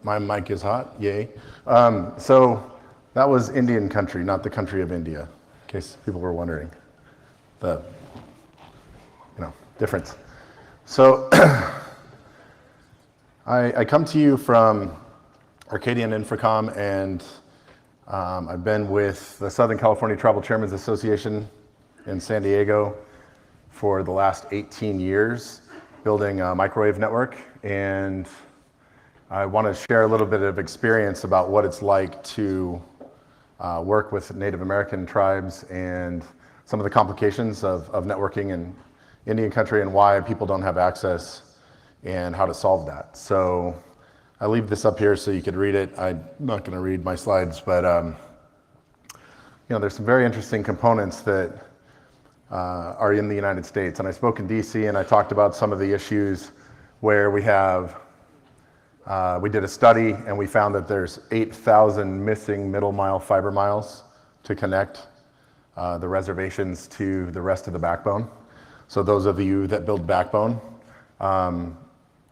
My mic is hot, yay. So that was Indian country, not the country of India, in case people were wondering the difference. So I come to you from Arcadian Infracom, and I've been with the Southern California Tribal Chairmen's Association in San Diego for the last 18 years, building a microwave network, and I want to share a little bit of experience about what it's like to work with Native American tribes and some of the complications of networking in Indian country and why people don't have access and how to solve that. So I leave this up here so you could read it. I'm not going to read my slides, but there's some very interesting components that are in the United States. And I spoke in DC and I talked about some of the issues where we did a study and we found that there's 8,000 missing middle mile fiber miles to connect the reservations to the rest of the backbone. So those of you that build backbone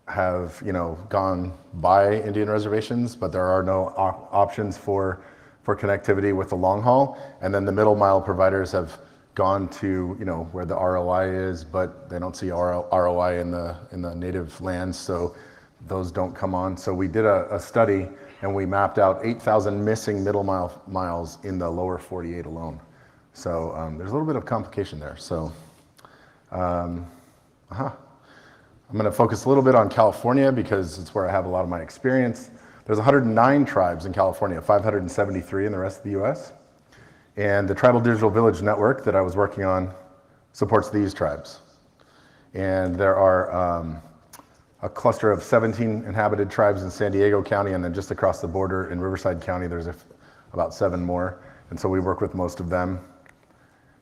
have gone by Indian reservations, but there are no options for connectivity with the long haul. And then the middle mile providers have gone to where the ROI is, but they don't see ROI in the native lands, so those don't come on. So we did a study and we mapped out 8,000 missing middle miles in the lower 48 alone. So there's a little bit of complication there. So I'm going to focus a little bit on California because it's where I have a lot of my experience. There's 109 tribes in California, 573 in the rest of the US. And the Tribal Digital Village Network that I was working on supports these tribes. And there are a cluster of 17 inhabited tribes in San Diego County, and then just across the border in Riverside County, there's about 7 more. And so we work with most of them.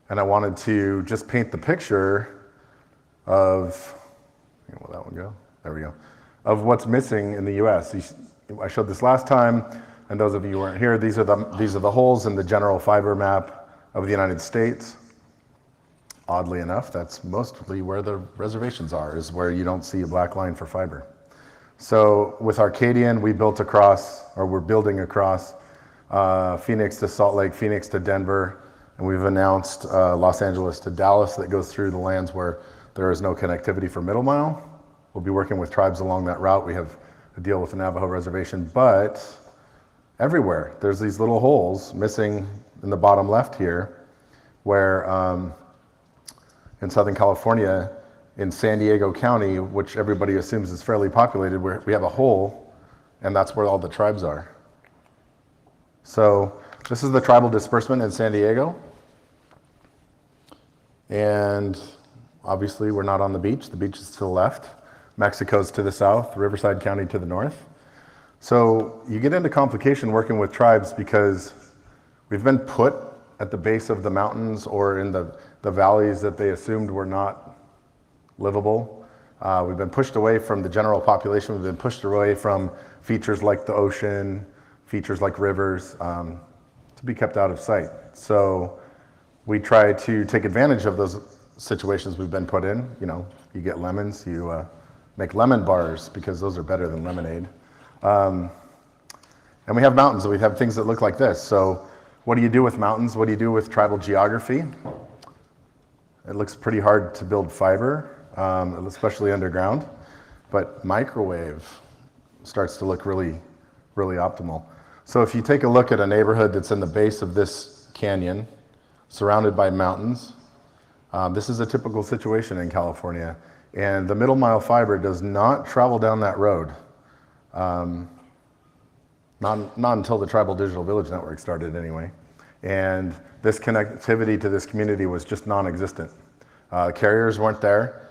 And I wanted to just paint the picture of, will that one go? There we go. Of what's missing in the US. I showed this last time, and those of you who weren't here, these are the holes in the general fiber map of the United States. Oddly enough, that's mostly where the reservations are, is where you don't see a black line for fiber. So with Arcadian, we're building across Phoenix to Salt Lake, Phoenix to Denver, and we've announced Los Angeles to Dallas that goes through the lands where there is no connectivity for middle mile. We'll be working with tribes along that route. We have a deal with the Navajo reservation, but everywhere there's these little holes missing in the bottom left here, where in Southern California, in San Diego County, which everybody assumes is fairly populated, where we have a hole, and that's where all the tribes are. So this is the tribal disbursement in San Diego. And obviously we're not on the beach. The beach is to the left. Mexico's to the south, Riverside County to the north. So you get into complication working with tribes because we've been put at the base of the mountains or in the valleys that they assumed were not livable. We've been pushed away from the general population. We've been pushed away from features like the ocean, features like rivers, to be kept out of sight. So we try to take advantage of those situations we've been put in. You get lemons, you make lemon bars because those are better than lemonade. And we have mountains, and we have things that look like this. So what do you do with mountains? What do you do with tribal geography? It looks pretty hard to build fiber, especially underground, but microwave starts to look really, really optimal. So if you take a look at a neighborhood that's in the base of this canyon, surrounded by mountains, this is a typical situation in California. And the middle mile fiber does not travel down that road. Not until the Tribal Digital Village Network started anyway. And this connectivity to this community was just non-existent. Carriers weren't there.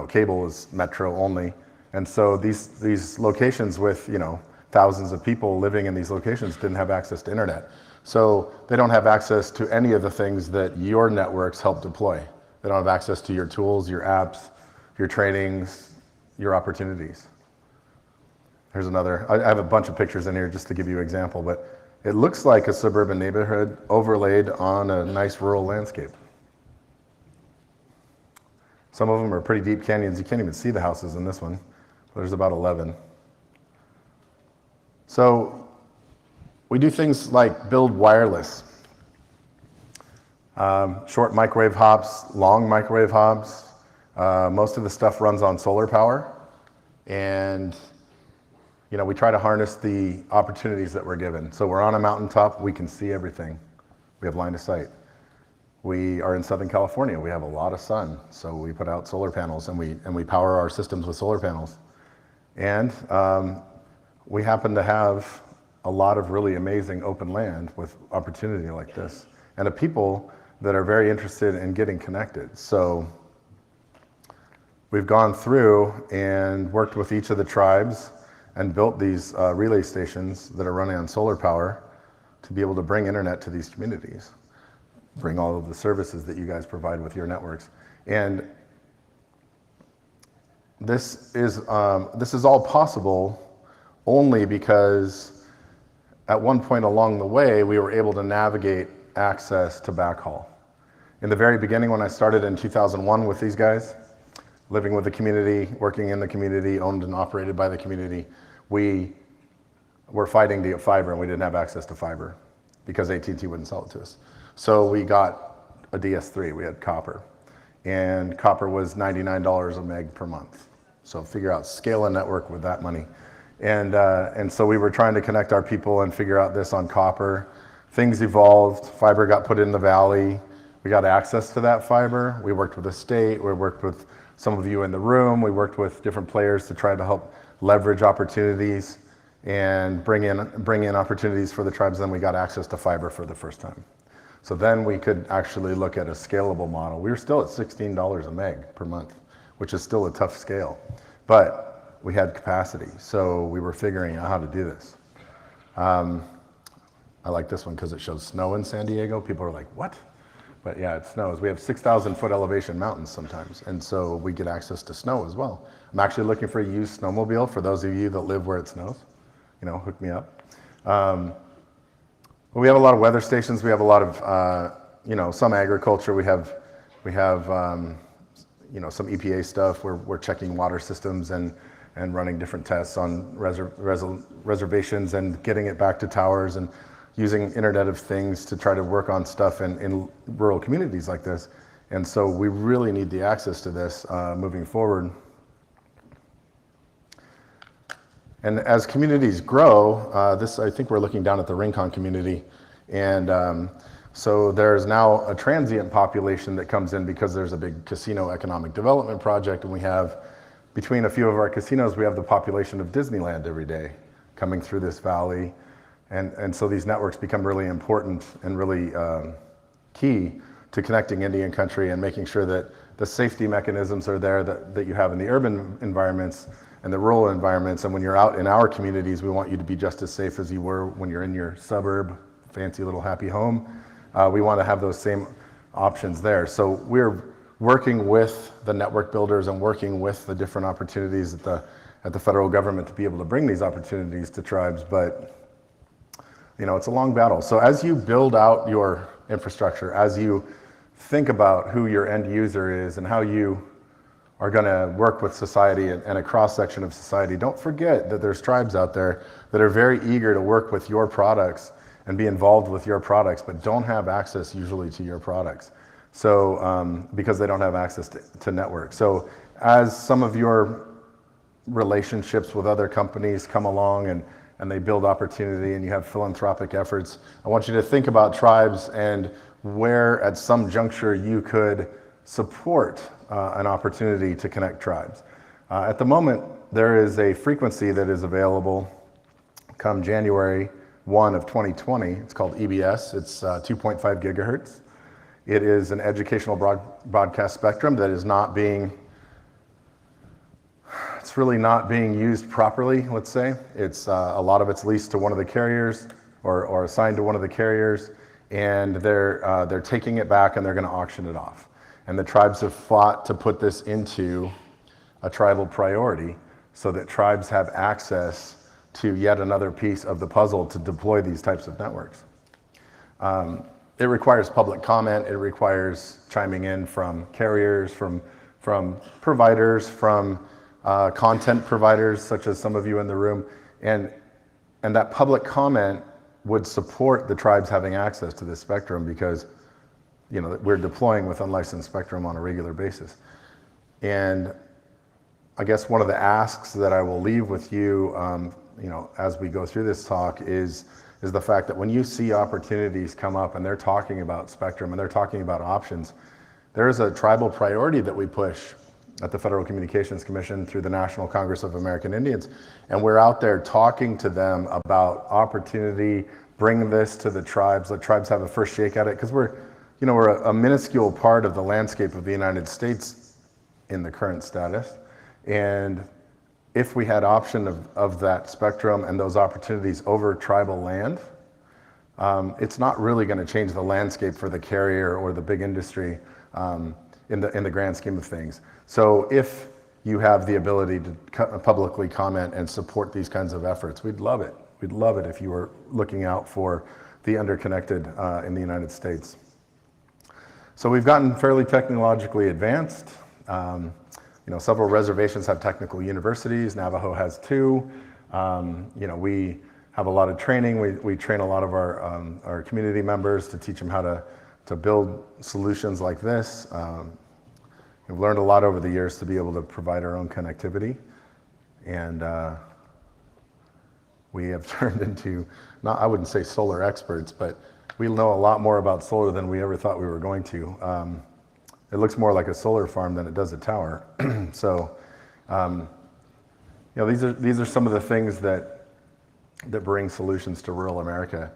Cable was metro only. And so these locations with, thousands of people living in these locations didn't have access to internet. So they don't have access to any of the things that your networks help deploy. They don't have access to your tools, your apps, your trainings, your opportunities. Here's another. I have a bunch of pictures in here just to give you an example, but it looks like a suburban neighborhood overlaid on a nice rural landscape. Some of them are pretty deep canyons. You can't even see the houses in this one. There's about 11. So we do things like build wireless, short microwave hops, long microwave hops. Most of the stuff runs on solar power, and we try to harness the opportunities that we're given. So we're on a mountaintop, we can see everything. We have line of sight. We are in Southern California, we have a lot of sun, so we put out solar panels and we power our systems with solar panels. And we happen to have a lot of really amazing open land with opportunity like this, and the people that are very interested in getting connected. So we've gone through and worked with each of the tribes and built these relay stations that are running on solar power to be able to bring internet to these communities, bring all of the services that you guys provide with your networks. And this is all possible only because at one point along the way, we were able to navigate access to backhaul. In the very beginning, when I started in 2001 with these guys, living with the community, working in the community, owned and operated by the community, we were fighting to get fiber, and we didn't have access to fiber because AT&T wouldn't sell it to us. So we got a DS3, we had copper, and copper was $99 a meg per month. So figure out scale a network with that money. And so we were trying to connect our people and figure out this on copper. Things evolved, fiber got put in the valley, we got access to that fiber. We worked with the state, we worked with some of you in the room, we worked with different players to try to help leverage opportunities and bring in opportunities for the tribes. Then we got access to fiber for the first time. So then we could actually look at a scalable model. We were still at $16 a meg per month, which is still a tough scale, but we had capacity. So we were figuring out how to do this. I like this one because it shows snow in San Diego. People are like, what? But yeah, it snows. We have 6,000 foot elevation mountains sometimes, and so we get access to snow as well. I'm actually looking for a used snowmobile for those of you that live where it snows. Hook me up. But we have a lot of weather stations. We have a lot of, some agriculture. We have some EPA stuff. We're checking water systems and running different tests on reservations and getting it back to towers and using Internet of Things to try to work on stuff in rural communities like this. And so we really need the access to this moving forward. And as communities grow, I think we're looking down at the Rincon community, and so there's now a transient population that comes in because there's a big casino economic development project, and we have, between a few of our casinos, we have the population of Disneyland every day coming through this valley, and so these networks become really important and really key to connecting Indian country and making sure that the safety mechanisms are there that you have in the urban environments and the rural environments. And when you're out in our communities, we want you to be just as safe as you were when you're in your suburb, fancy little happy home. We want to have those same options there. So we're working with the network builders and working with the different opportunities at the federal government to be able to bring these opportunities to tribes. But it's a long battle. So as you build out your infrastructure, as you think about who your end user is and how you are going to work with society and a cross-section of society, don't forget that there's tribes out there that are very eager to work with your products and be involved with your products, but don't have access usually to your products. So because they don't have access to network. So as some of your relationships with other companies come along and they build opportunity and you have philanthropic efforts, I want you to think about tribes and where at some juncture you could support an opportunity to connect tribes. At the moment, there is a frequency that is available come January 1 of 2020. It's called EBS. It's 2.5 gigahertz. It is an educational broadcast spectrum that is it's really not being used properly, let's say. It's a lot of it's leased to one of the carriers or assigned to one of the carriers, and they're taking it back and they're going to auction it off. And the tribes have fought to put this into a tribal priority so that tribes have access to yet another piece of the puzzle to deploy these types of networks. It requires public comment. It requires chiming in from carriers, from providers, from content providers, such as some of you in the room. And And that public comment would support the tribes having access to this spectrum because, we're deploying with unlicensed spectrum on a regular basis. And I guess one of the asks that I will leave with you, as we go through this talk is the fact that when you see opportunities come up and they're talking about spectrum and they're talking about options, there is a tribal priority that we push at the Federal Communications Commission through the National Congress of American Indians. And we're out there talking to them about opportunity, bring this to the tribes, let tribes have a first shake at it, because we're a minuscule part of the landscape of the United States in the current status. And if we had option of that spectrum and those opportunities over tribal land, it's not really going to change the landscape for the carrier or the big industry in the grand scheme of things. So if you have the ability to publicly comment and support these kinds of efforts, we'd love it. We'd love it if you were looking out for the underconnected in the United States. So we've gotten fairly technologically advanced. Several reservations have technical universities. Navajo has 2. We have a lot of training. We train a lot of our community members to teach them how to build solutions like this. We've learned a lot over the years to be able to provide our own connectivity. And we have turned into, I wouldn't say solar experts, but we know a lot more about solar than we ever thought we were going to. It looks more like a solar farm than it does a tower. So, these are some of the things that bring solutions to rural America.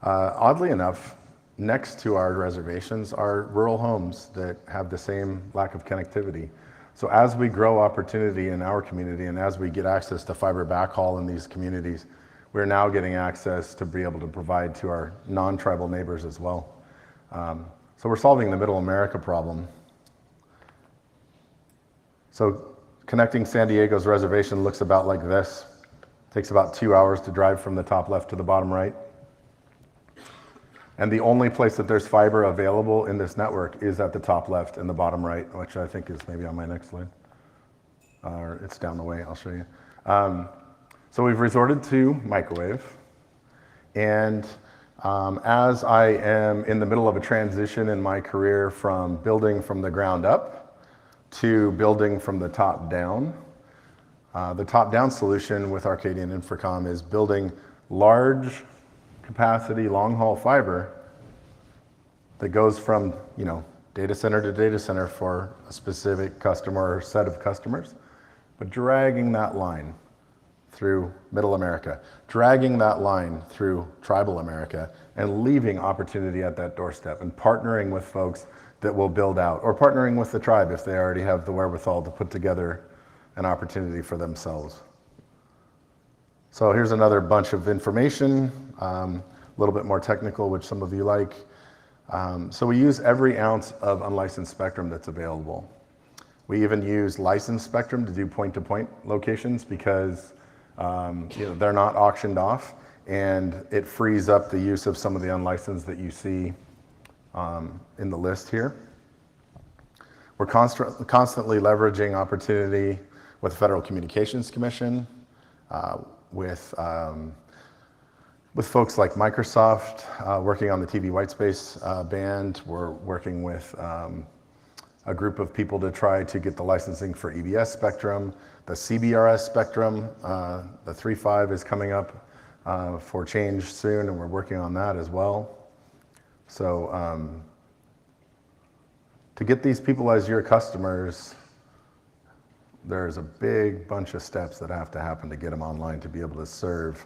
Oddly enough, next to our reservations are rural homes that have the same lack of connectivity. So as we grow opportunity in our community and as we get access to fiber backhaul in these communities, we're now getting access to be able to provide to our non-tribal neighbors as well. So we're solving the middle America problem. So connecting San Diego's reservation looks about like this. It takes about 2 hours to drive from the top left to the bottom right. And the only place that there's fiber available in this network is at the top left and the bottom right, which I think is maybe on my next slide. Or it's down the way, I'll show you. So we've resorted to microwave. And as I am in the middle of a transition in my career from building from the ground up to building from the top down, the top down solution with Arcadian Infracom is building large capacity long haul fiber that goes from data center to data center for a specific customer or set of customers, but dragging that line through middle America, dragging that line through tribal America, and leaving opportunity at that doorstep and partnering with folks that will build out, or partnering with the tribe if they already have the wherewithal to put together an opportunity for themselves. So here's another bunch of information, a little bit more technical, which some of you like. So we use every ounce of unlicensed spectrum that's available. We even use licensed spectrum to do point-to-point locations because they're not auctioned off, and it frees up the use of some of the unlicensed that you see in the list here. We're constantly leveraging opportunity with the Federal Communications Commission, with folks like Microsoft, working on the TV whitespace band. We're working with a group of people to try to get the licensing for EBS spectrum, the CBRS spectrum. The 3.5 is coming up for change soon, and we're working on that as well. So to get these people as your customers, there's a big bunch of steps that have to happen to get them online to be able to serve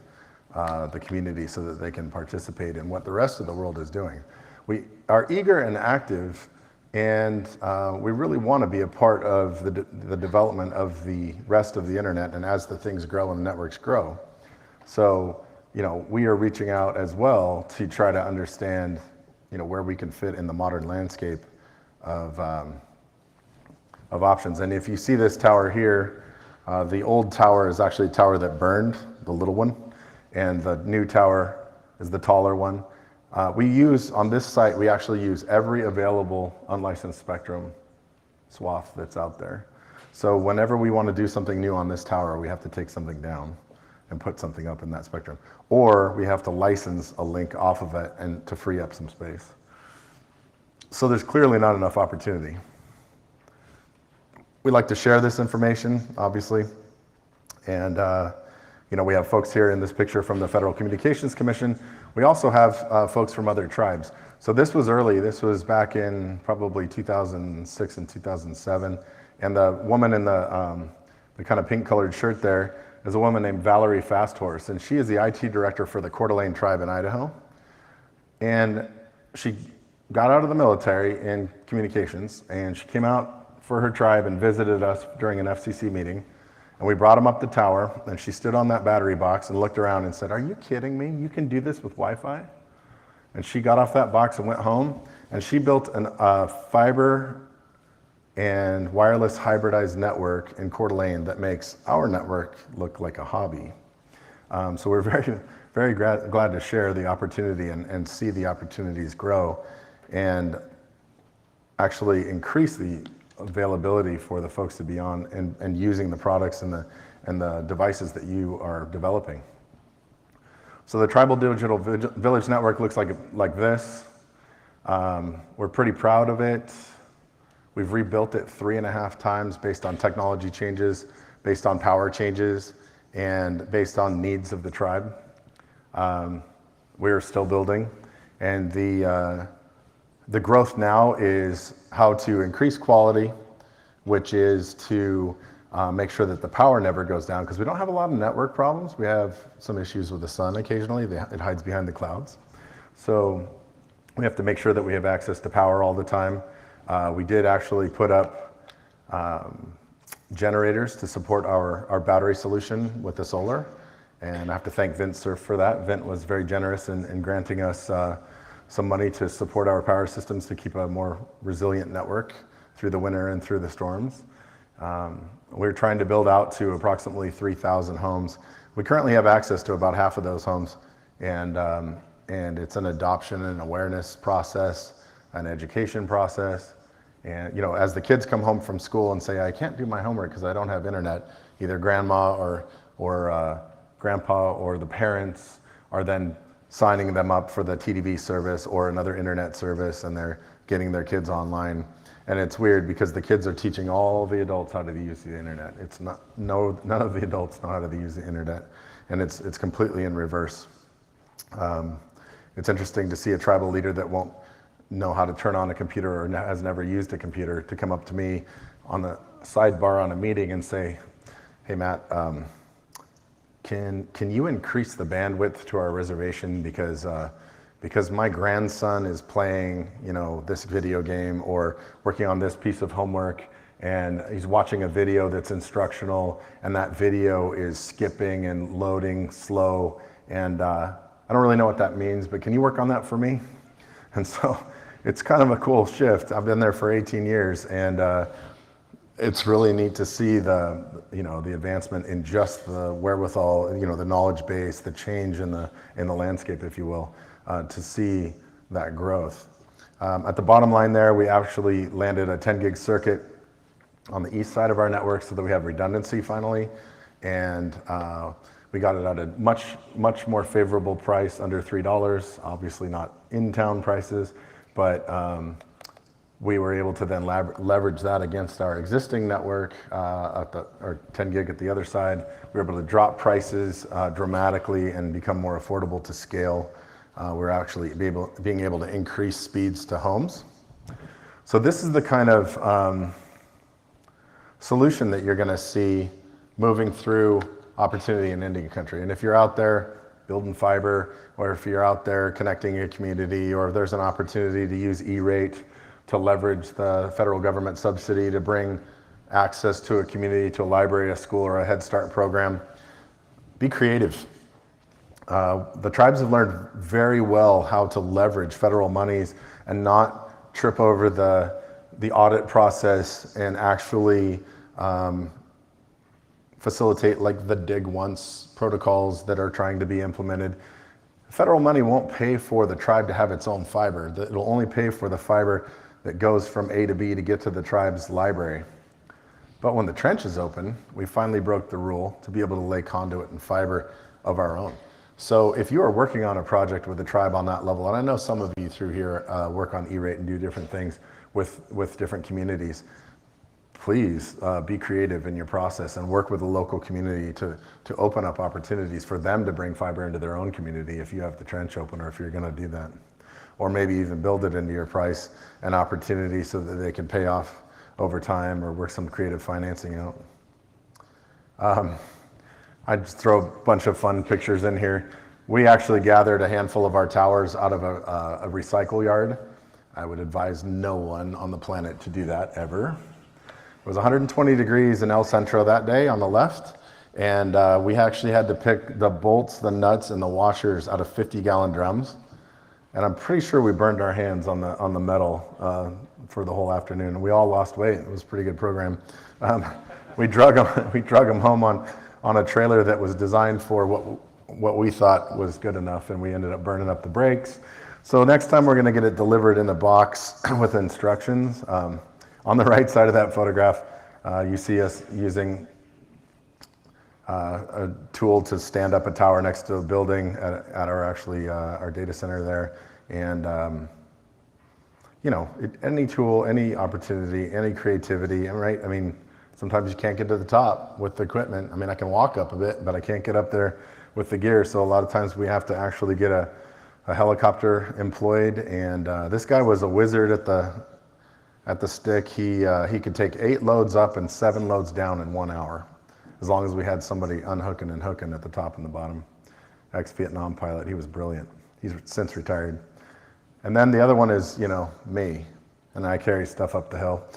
the community so that they can participate in what the rest of the world is doing. We are eager and active, and we really want to be a part of the development of the rest of the internet, and as the things grow and the networks grow. So, we are reaching out as well to try to understand, where we can fit in the modern landscape of options. And if you see this tower here, the old tower is actually a tower that burned, the little one, and the new tower is the taller one. On this site, we actually use every available unlicensed spectrum swath that's out there. So whenever we want to do something new on this tower, we have to take something down. and put something up in that spectrum. Or we have to license a link off of it and to free up some space. So there's clearly not enough opportunity. We like to share this information, obviously. And we have folks here in this picture from the Federal Communications Commission. We also have folks from other tribes. So this was early. This was back in probably 2006 and 2007. And the woman in the kind of pink colored shirt there is a woman named Valerie Fasthorse. And she is the IT director for the Coeur d'Alene tribe in Idaho. And she got out of the military in communications, and she came out for her tribe and visited us during an FCC meeting. And we brought them up the tower, and she stood on that battery box and looked around and said, "Are you kidding me? You can do this with Wi-Fi?" And she got off that box and went home, and she built a fiber and wireless hybridized network in Coeur d'Alene that makes our network look like a hobby. So we're very, very glad to share the opportunity and see the opportunities grow and actually increase the availability for the folks to be on and using the products and the devices that you are developing. So the Tribal Digital Village Network looks like this. We're pretty proud of it. We've rebuilt it 3.5 times based on technology changes, based on power changes, and based on needs of the tribe. We're still building, and the growth now is how to increase quality, which is to make sure that the power never goes down, because we don't have a lot of network problems. We have some issues with the sun occasionally. It hides behind the clouds. So we have to make sure that we have access to power all the time. We did actually put up generators to support our battery solution with the solar. And I have to thank Vint Cerf for that. Vint was very generous in granting us some money to support our power systems to keep a more resilient network through the winter and through the storms. We're trying to build out to approximately 3,000 homes. We currently have access to about half of those homes, and it's an adoption and awareness process, an education process. And as the kids come home from school and say, "I can't do my homework because I don't have internet," either grandma or grandpa or the parents are then signing them up for the TDV service or another internet service, and they're getting their kids online. And it's weird because the kids are teaching all the adults how to use the internet. It's not, none of the adults know how to use the internet, and it's completely in reverse. It's interesting to see a tribal leader that won't know how to turn on a computer or has never used a computer to come up to me on the sidebar on a meeting and say, "Hey Matt, can you increase the bandwidth to our reservation because my grandson is playing this video game or working on this piece of homework, and he's watching a video that's instructional, and that video is skipping and loading slow, and I don't really know what that means, but can you work on that for me?" And so it's kind of a cool shift. I've been there for 18 years, and it's really neat to see the advancement in just the wherewithal, the knowledge base, the change in the landscape, if you will, to see that growth. At the bottom line there, we actually landed a 10 gig circuit on the east side of our network so that we have redundancy finally, and we got it at a much more favorable price, under $3. Obviously not in-town prices, but we were able to then leverage that against our existing network or 10 gig at the other side. We were able to drop prices dramatically and become more affordable to scale. We're actually being able to increase speeds to homes. So this is the kind of solution that you're going to see moving through opportunity in Indian country. And if you're out there building fiber, or if you're out there connecting a community, or if there's an opportunity to use E-rate to leverage the federal government subsidy to bring access to a community, to a library, a school, or a Head Start program, be creative. The tribes have learned very well how to leverage federal monies and not trip over the audit process and actually facilitate like the dig once protocols that are trying to be implemented. Federal money won't pay for the tribe to have its own fiber. It'll only pay for the fiber that goes from A to B to get to the tribe's library. But when the trench is open, we finally broke the rule to be able to lay conduit and fiber of our own. So if you are working on a project with a tribe on that level, and I know some of you through here work on E-rate and do different things with different communities, please be creative in your process and work with the local community to open up opportunities for them to bring fiber into their own community if you have the trench open, or if you're going to do that. Or maybe even build it into your price and opportunity so that they can pay off over time, or work some creative financing out. I just throw a bunch of fun pictures in here. We actually gathered a handful of our towers out of a recycle yard. I would advise no one on the planet to do that ever. It was 120 degrees in El Centro that day on the left, and we actually had to pick the bolts, the nuts, and the washers out of 50-gallon drums. And I'm pretty sure we burned our hands on the metal for the whole afternoon. We all lost weight. It was a pretty good program. We drug them home on a trailer that was designed for what we thought was good enough, and we ended up burning up the brakes. So next time we're going to get it delivered in a box with instructions. On the right side of that photograph, you see us using a tool to stand up a tower next to a building at our data center there. And any tool, any opportunity, any creativity, right? I mean, sometimes you can't get to the top with the equipment. I mean, I can walk up a bit, but I can't get up there with the gear. So a lot of times we have to actually get a helicopter employed. And this guy was a wizard at the stick. He could take 8 loads up and 7 loads down in 1 hour, as long as we had somebody unhooking and hooking at the top and the bottom. Ex-Vietnam pilot. He was brilliant. He's since retired. And then the other one is, me, and I carry stuff up the hill.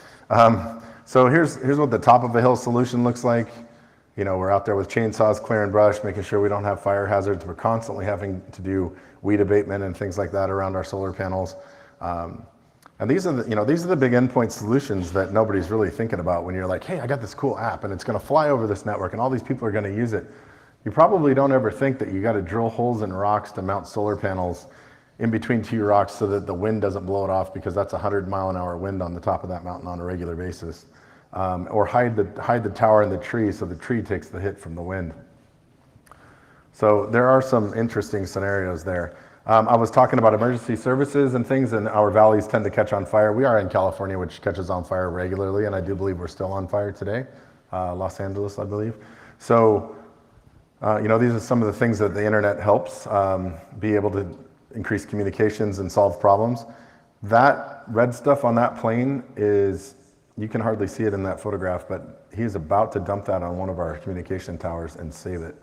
So here's what the top of a hill solution looks like. We're out there with chainsaws, clearing brush, making sure we don't have fire hazards. We're constantly having to do weed abatement and things like that around our solar panels. And these are the big endpoint solutions that nobody's really thinking about when you're like, hey, I got this cool app and it's going to fly over this network and all these people are going to use it. You probably don't ever think that you got to drill holes in rocks to mount solar panels in between 2 rocks so that the wind doesn't blow it off, because that's 100-mile-an-hour wind on the top of that mountain on a regular basis. Or hide the tower in the tree so the tree takes the hit from the wind. So there are some interesting scenarios there. I was talking about emergency services and things, and our valleys tend to catch on fire. We are in California, which catches on fire regularly, and I do believe we're still on fire today. Los Angeles, I believe. So, these are some of the things that the internet helps be able to increase communications and solve problems. That red stuff on that plane is, you can hardly see it in that photograph, but he's about to dump that on one of our communication towers and save it.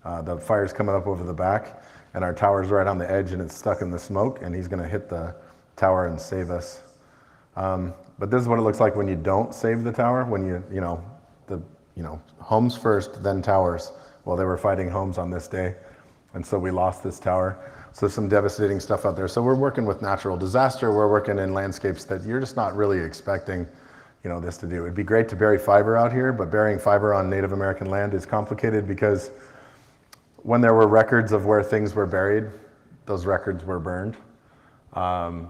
The fire's coming up over the back, and our tower's right on the edge, and it's stuck in the smoke, and he's going to hit the tower and save us. But this is what it looks like when you don't save the tower. When homes first, then towers. Well, they were fighting homes on this day, and so we lost this tower. So some devastating stuff out there. So we're working with natural disaster. We're working in landscapes that you're just not really expecting this to do. It'd be great to bury fiber out here, but burying fiber on Native American land is complicated, because when there were records of where things were buried, those records were burned.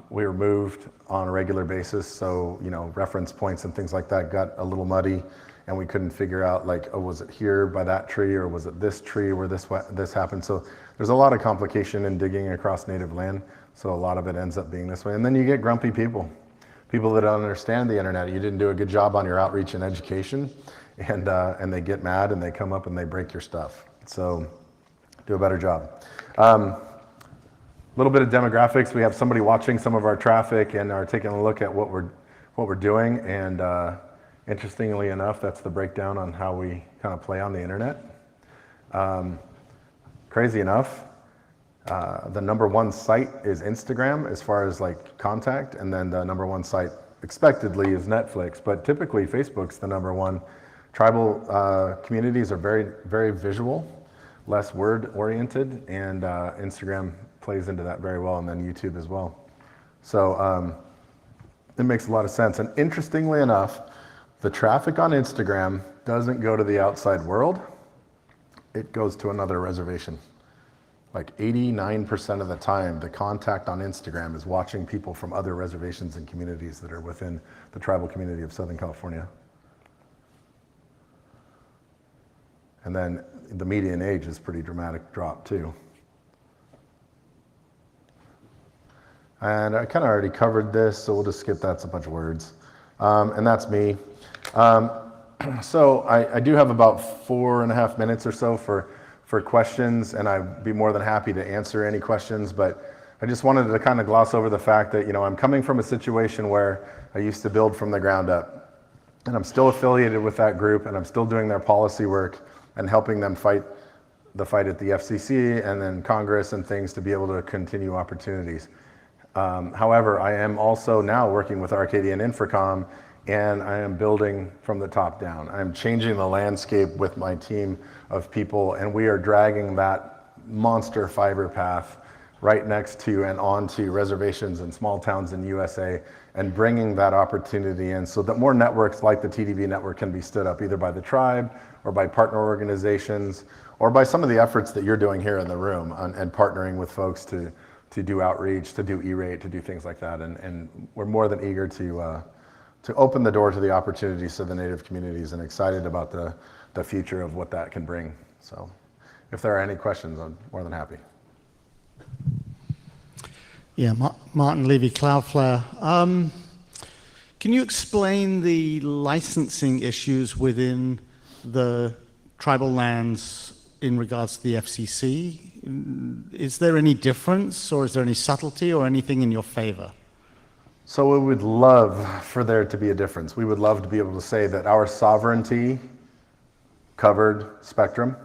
We were moved on a regular basis, so reference points and things like that got a little muddy, and we couldn't figure out, was it here by that tree, or was it this tree where this happened? So there's a lot of complication in digging across native land, so a lot of it ends up being this way. And then you get grumpy people that don't understand the internet. You didn't do a good job on your outreach and education, and they get mad and they come up and they break your stuff. So do a better job. A little bit of demographics. We have somebody watching some of our traffic and are taking a look at what we're doing. And interestingly enough, that's the breakdown on how we kind of play on the internet. Crazy enough, the number 1 site is Instagram as far as contact, and then the number 1 site expectedly is Netflix, but typically Facebook's the number 1. Tribal communities are very, very visual, less word oriented, and Instagram plays into that very well, and then YouTube as well. So it makes a lot of sense. And interestingly enough, the traffic on Instagram doesn't go to the outside world. It goes to another reservation. 89% of the time, the contact on Instagram is watching people from other reservations and communities that are within the tribal community of Southern California. And then the median age is pretty dramatic drop too. And I kind of already covered this, so we'll just skip that. It's a bunch of words. And that's me. So I do have about 4.5 minutes or so for questions, and I'd be more than happy to answer any questions, but I just wanted to kind of gloss over the fact that, I'm coming from a situation where I used to build from the ground up, and I'm still affiliated with that group, and I'm still doing their policy work and helping them fight the fight at the FCC and then Congress and things to be able to continue opportunities. However, I am also now working with Arcadian Infracom, and I am building from the top down. I'm changing the landscape with my team of people, and we are dragging that monster fiber path right next to and onto reservations and small towns in USA, and bringing that opportunity in so that more networks like the TDV network can be stood up either by the tribe or by partner organizations or by some of the efforts that you're doing here in the room and partnering with folks to do outreach, to do E-rate, to do things like that. And we're more than eager to open the door to the opportunities to the Native communities, and excited about the future of what that can bring. So if there are any questions, I'm more than happy. Yeah, Martin Levy, Cloudflare. Can you explain the licensing issues within the tribal lands in regards to the FCC? Is there any difference, or is there any subtlety or anything in your favor? So we would love for there to be a difference. We would love to be able to say that our sovereignty covered spectrum,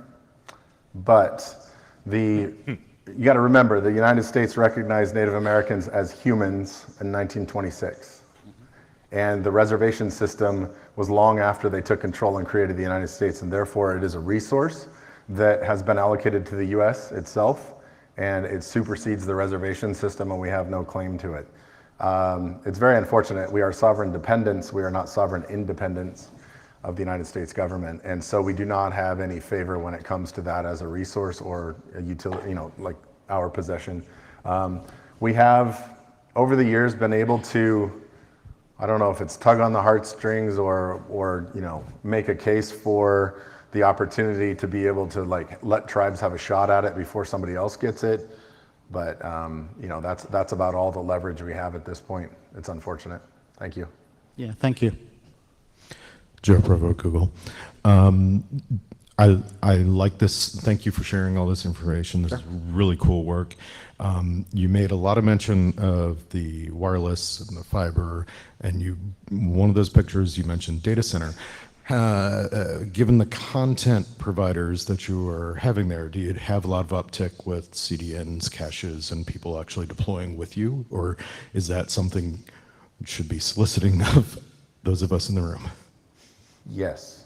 but you got to remember the United States recognized Native Americans as humans in 1926. And the reservation system was long after they took control and created the United States, and therefore it is a resource that has been allocated to the US itself, and it supersedes the reservation system, and we have no claim to it. It's very unfortunate. We are sovereign dependents. We are not sovereign independents of the United States government. And so we do not have any favor when it comes to that as a resource or a utility, like our possession. We have, over the years, been able to, I don't know if it's tug on the heartstrings or make a case for the opportunity to be able to let tribes have a shot at it before somebody else gets it. But that's about all the leverage we have at this point. It's unfortunate. Thank you. Yeah, thank you. Joe Provo, Google. I like this. Thank you for sharing all this information. This is really cool work. You made a lot of mention of the wireless and the fiber, and one of those pictures you mentioned data center. Given the content providers that you are having there, do you have a lot of uptick with CDNs, caches, and people actually deploying with you? Or is that something you should be soliciting of those of us in the room? Yes.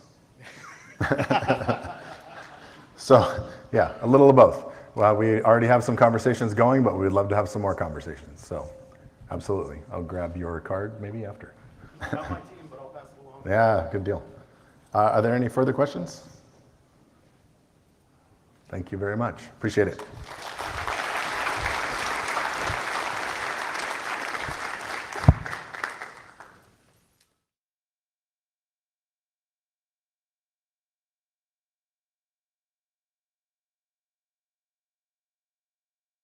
So, yeah, a little of both. Well, we already have some conversations going, but we'd love to have some more conversations. So, absolutely. I'll grab your card maybe after. Not my team, but I'll pass it along. Yeah, good deal. Are there any further questions? Thank you very much. Appreciate it.